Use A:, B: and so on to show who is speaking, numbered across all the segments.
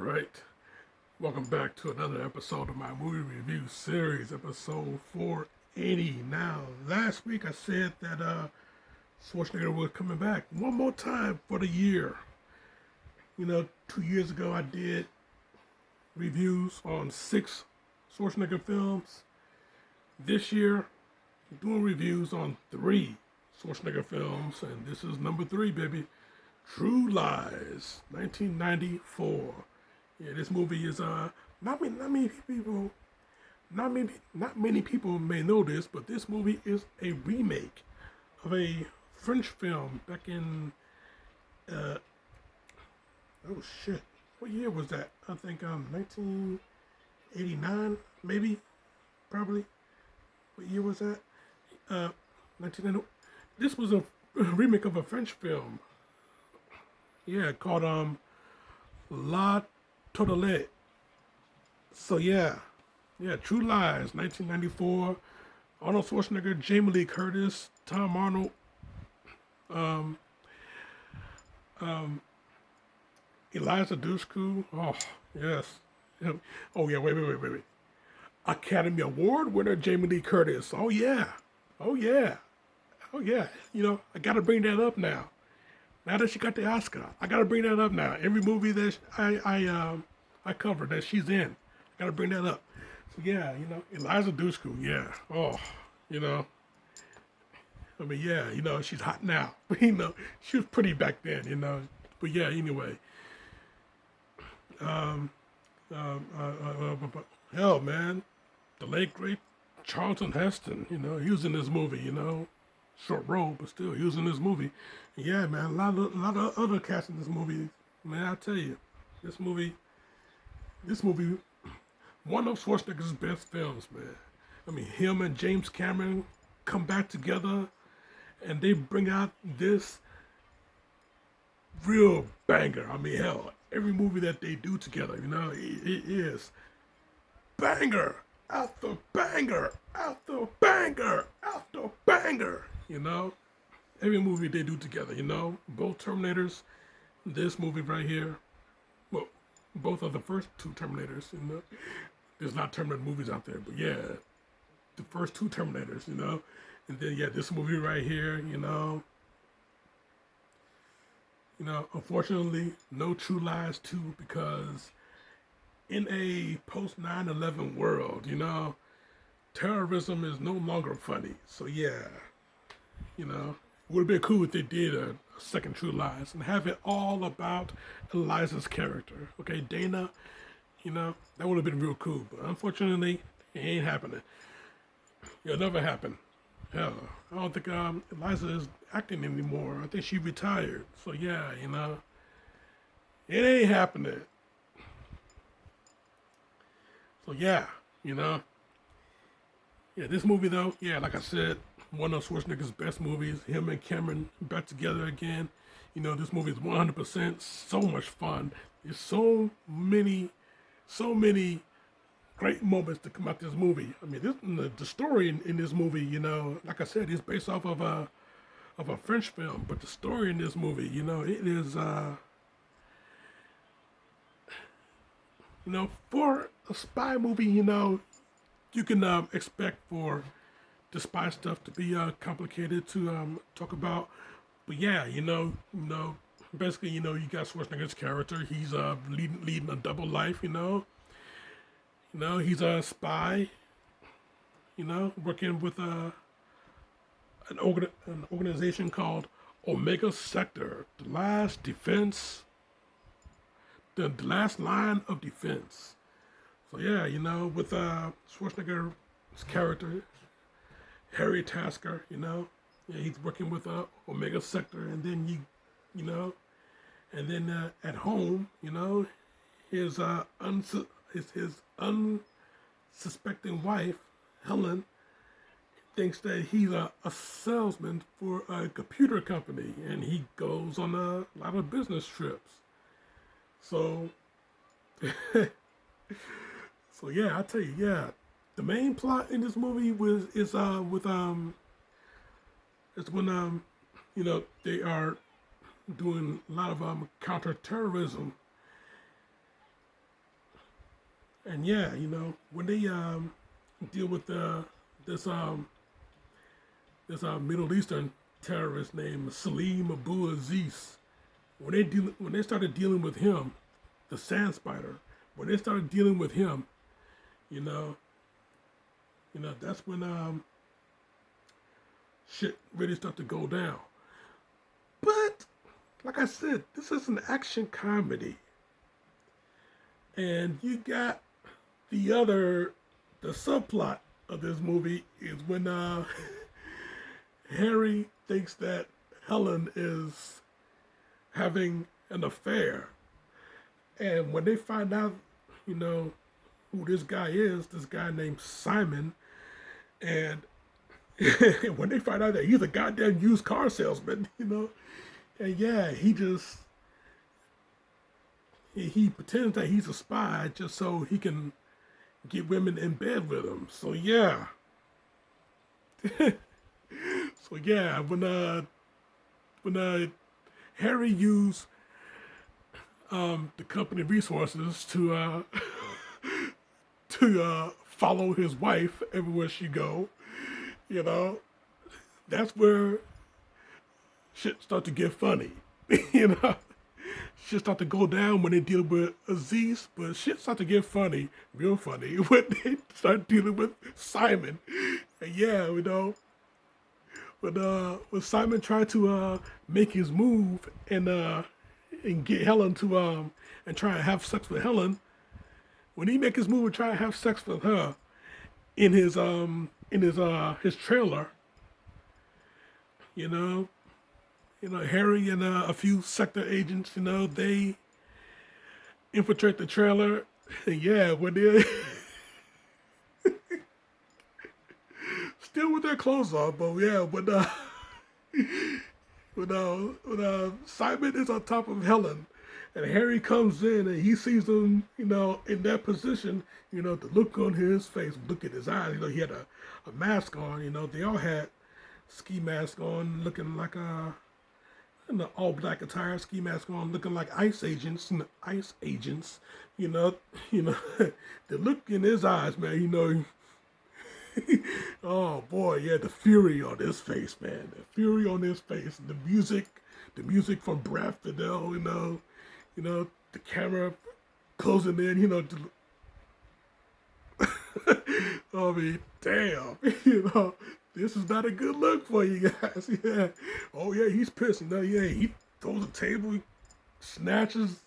A: right. Welcome back to another episode of my movie review series, episode 480. Now, last week I said that Schwarzenegger was coming back one more time for the year. 2 years ago I did reviews on 6 Schwarzenegger films. This year, I'm doing reviews on 3 Schwarzenegger films, and this is number 3, baby. True Lies, 1994. Yeah, this movie is not many people may know this, but this movie is a remake of a French film back in oh shit, what year was that? I think 1989, maybe, probably. What year was that? 1990. This was a remake of a French film. Yeah, called La Tourtelette. So yeah, True Lies, 1994. Arnold Schwarzenegger, Jamie Lee Curtis, Tom Arnold, um, um, Eliza Dushku. Oh yes. Oh yeah. Wait. Academy Award winner Jamie Lee Curtis. Oh yeah. Oh yeah. Oh yeah. I gotta bring that up now. Now that she got the Oscar, I gotta bring that up now. Every movie that I cover that she's in, I gotta bring that up. So yeah, Eliza Dushku, yeah. Oh, you know, she's hot now. But she was pretty back then. But yeah, anyway. Um, hell, man, the late great Charlton Heston. He was in this movie. Short role, but still, he was in this movie. Yeah, man, a lot of other cast in this movie. Man, I tell you, this movie, one of Schwarzenegger's best films, man. I mean, him and James Cameron come back together, and they bring out this real banger. I mean, hell, every movie that they do together, it is banger after banger after banger after banger. Every movie they do together, both Terminators, this movie right here, well, both of the first 2 Terminators, there's not Terminator movies out there, but yeah, the first 2 Terminators, and then yeah, this movie right here, unfortunately, no True Lies 2 because in a post 9/11 world, terrorism is no longer funny. So yeah, it would have been cool if they did a second True Lies and have it all about Eliza's character. Okay, Dana, that would have been real cool. But unfortunately, it ain't happening. It'll never happen. Hell, I don't think Eliza is acting anymore. I think she retired. So yeah, it ain't happening. So yeah, yeah, this movie though, yeah, like I said, one of Schwarzenegger's best movies. Him and Cameron back together again. This movie is 100% so much fun. There's so many great moments to come out this movie. I mean, the story in this movie, like I said, is based off of a French film, but the story in this movie, it is, for a spy movie, you can expect for the spy stuff to be complicated to talk about. But yeah, basically, you got Schwarzenegger's character. He's leading a double life. He's a spy. Working with an organization called Omega Sector, the last defense, the last line of defense. So yeah, with Schwarzenegger's character, Harry Tasker, yeah, he's working with Omega Sector, and then at home, his his unsuspecting wife, Helen, thinks that he's a salesman for a computer company, and he goes on a lot of business trips. So, so yeah, I tell you, yeah, the main plot in this movie is when they are doing a lot of counterterrorism, And yeah, when they deal with this Middle Eastern terrorist named Salim Abu Aziz, when they started dealing with him, the Sand Spider, when they started dealing with him, you know, that's when shit really started to go down. But like I said, this is an action comedy, and you got the subplot of this movie is when Harry thinks that Helen is having an affair. And when they find out, who this guy named Simon, and when they find out that he's a goddamn used car salesman, and yeah, he pretends that he's a spy just so he can get women in bed with him. So yeah. So yeah, when Harry used the company resources to follow his wife everywhere she go, that's where shit start to get funny. Shit start to go down when they deal with Aziz, but shit start to get funny, real funny, when they start dealing with Simon. And yeah, when Simon tried to make his move and get Helen to and try and have sex with Helen, when he make his move and try and have sex with her in his trailer, Harry and a few sector agents, they infiltrate the trailer. And yeah, when they still with their clothes on, but yeah, when Simon is on top of Helen, and Harry comes in and he sees them, in that position, the look on his face, look at his eyes, he had a mask on, they all had ski masks on, looking like in the all black attire, ski mask on, looking like ice agents, the look in his eyes, man, oh boy, yeah, the fury on his face, man, the fury on his face, the music from Brad Fidel, the camera closing in, I mean, damn, this is not a good look for you guys. Yeah. Oh yeah, he's pissed. Yeah, he throws a table, snatches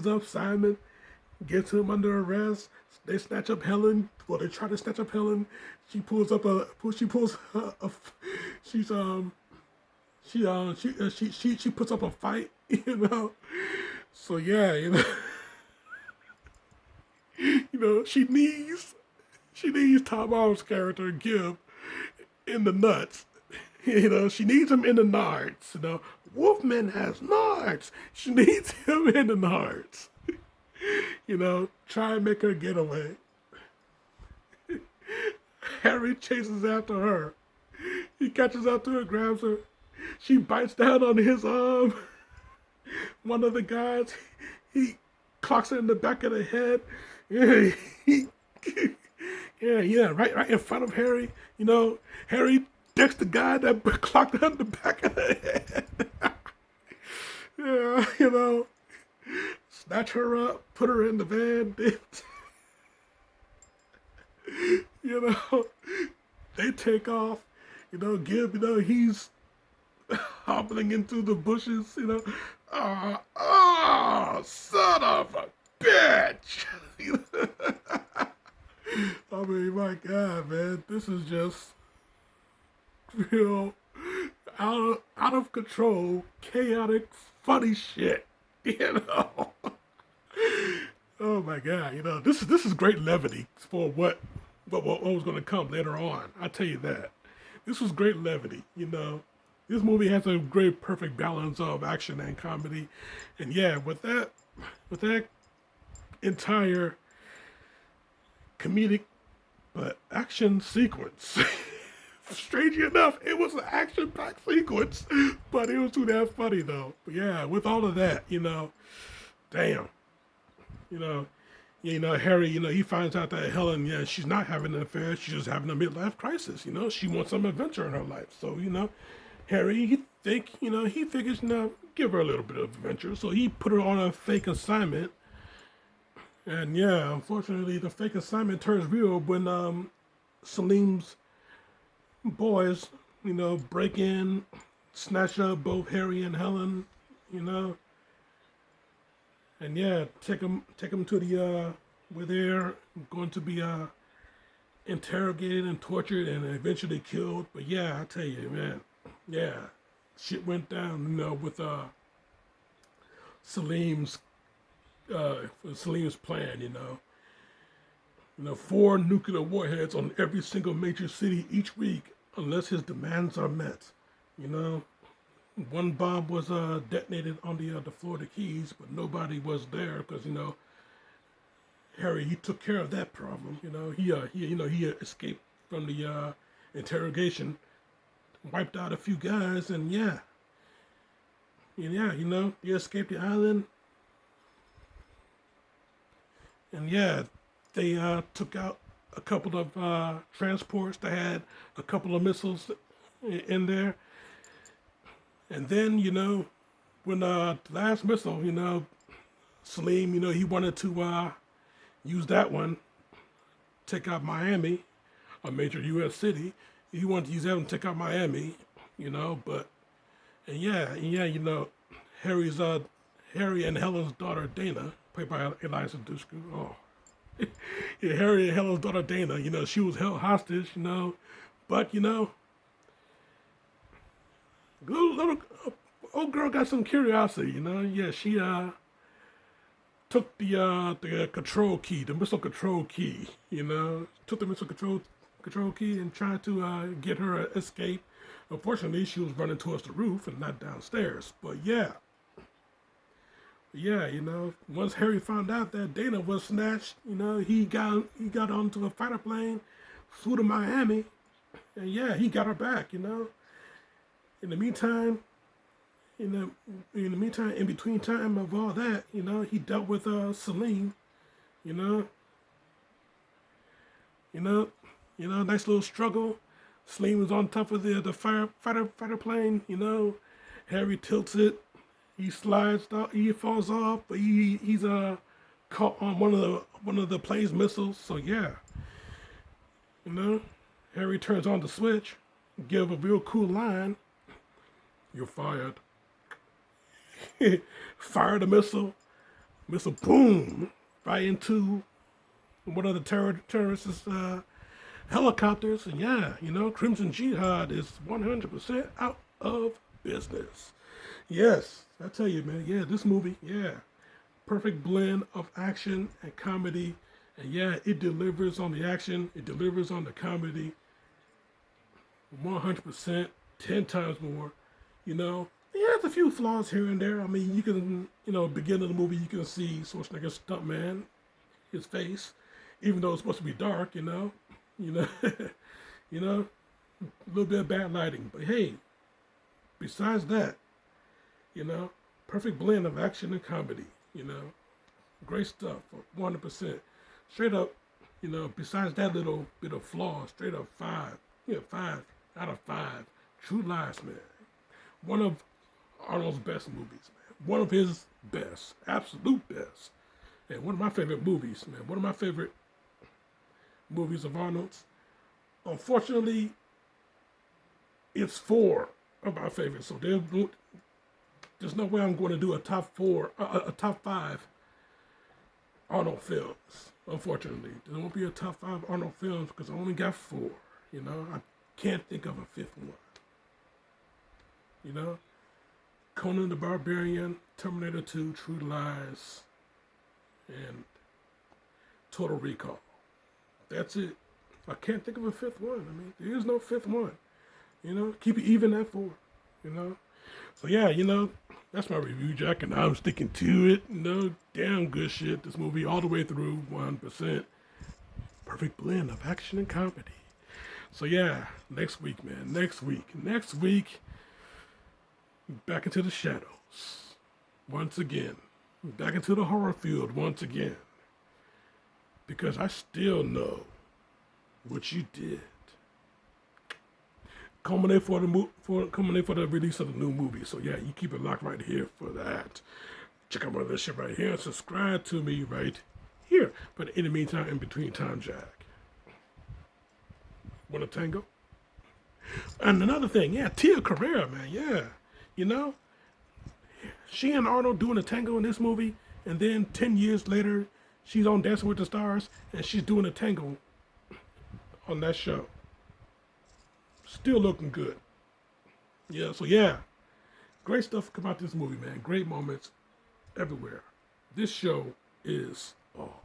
A: up Simon, gets him under arrest. They snatch up Helen. Well, they try to snatch up Helen. She pulls she puts up a fight. So yeah, she needs Tom Holland's character Gib in the nuts. She needs him in the nards. Wolfman has nards. She needs him in the nards. Try and make her get away. Harry chases after her. He catches up to her, grabs her. She bites down on his arm. One of the guys, he clocks her in the back of the head. Yeah, right in front of Harry. Harry decks the guy that clocked her in the back of the head. Yeah, snatch her up, put her in the van. They take off. Gib, he's hobbling into the bushes. Son of a bitch. I mean, my God, man, this is just real out of control, chaotic, funny shit. Oh my God, this is great levity for what was going to come later on. I tell you that. This was great levity. This movie has a great, perfect balance of action and comedy, and yeah, with that entire comedic but action sequence. Strangely enough, it was an action-packed sequence, but it was too damn funny though. But yeah, with all of that, damn, You know, Harry, he finds out that Helen, she's not having an affair. She's just having a midlife crisis. She wants some adventure in her life. So, Harry, he figures, give her a little bit of adventure. So he put her on a fake assignment. And yeah, unfortunately, the fake assignment turns real when Salim's boys, break in, snatch up both Harry and Helen, you know, and yeah, take them to the where they're going to be interrogated and tortured and eventually killed. But yeah, I tell you, man, yeah, shit went down, with Salim's Salim's plan, 4 nuclear warheads on every single major city each week, unless his demands are met. You know, one bomb was detonated on the Florida Keys, but nobody was there because Harry, he took care of that problem. He escaped from the interrogation, wiped out a few guys, and he escaped the island, and they took out a couple of transports that had a couple of missiles in there. And then, when the last missile, Salim, he wanted to use that one, take out Miami, a major U.S. city. He wanted to use that one to take out Miami, but, Harry and Helen's daughter, Dana, played by Eliza Dushku. Oh, yeah, Harry and Helen's daughter, Dana, she was held hostage, but, little old girl got some curiosity, she took the control key, the missile control key, took the missile control key and tried to get her escape. Unfortunately, she was running towards the roof and not downstairs. But once Harry found out that Dana was snatched, he got onto a fighter plane, flew to Miami, and he got her back, In the meantime, in between time of all that, he dealt with Salim, nice little struggle. Salim was on top of the fighter plane, Harry tilts it, he slides down, he falls off, but he's caught on one of the plane's missiles. So Harry turns on the switch, give a real cool line. You're fired. Fire the missile, boom, right into one of the terrorists' helicopters. And Crimson Jihad is 100% out of business. Yes, I tell you, man, this movie, perfect blend of action and comedy. And it delivers on the action, it delivers on the comedy 100%, 10 times more. He has a few flaws here and there. I mean, you can, beginning of the movie, you can see Schwarzenegger's stuntman, his face, even though it's supposed to be dark, a little bit of bad lighting. But hey, besides that, perfect blend of action and comedy, great stuff, 100%. Straight up, besides that little bit of flaw, straight up 5 out of 5. True Lies, man. One of Arnold's best movies, man. One of his best, absolute best. And one of my favorite movies, man. One of my favorite movies of Arnold's. Unfortunately, it's 4 of my favorites. So there's no way I'm going to do a top 5 Arnold films. Unfortunately, there won't be a top 5 Arnold films because I only got 4. I can't think of a 5th one. Conan the Barbarian, Terminator 2, True Lies, and Total Recall. That's it. I can't think of a 5th one. I mean, there is no 5th one. Keep it even at 4. So that's my review, Jack, and I'm sticking to it. Damn good shit. This movie all the way through, 100%. Perfect blend of action and comedy. So next week, man. Next week. Back into the shadows once again. Back into the horror field once again. because I still know what you did. Culminate for the release of the new movie. So yeah, you keep it locked right here for that. Check out my other shit right here and subscribe to me right here. But in the meantime, in between time, Jack. Want a tango? And another thing, yeah, Tia Carrera, man, yeah. You know, she and Arnold doing a tango in this movie, and then 10 years later, she's on Dancing with the Stars, and she's doing a tango on that show. Still looking good. Yeah, so yeah. Great stuff come out this movie, man. Great moments everywhere. This show is all.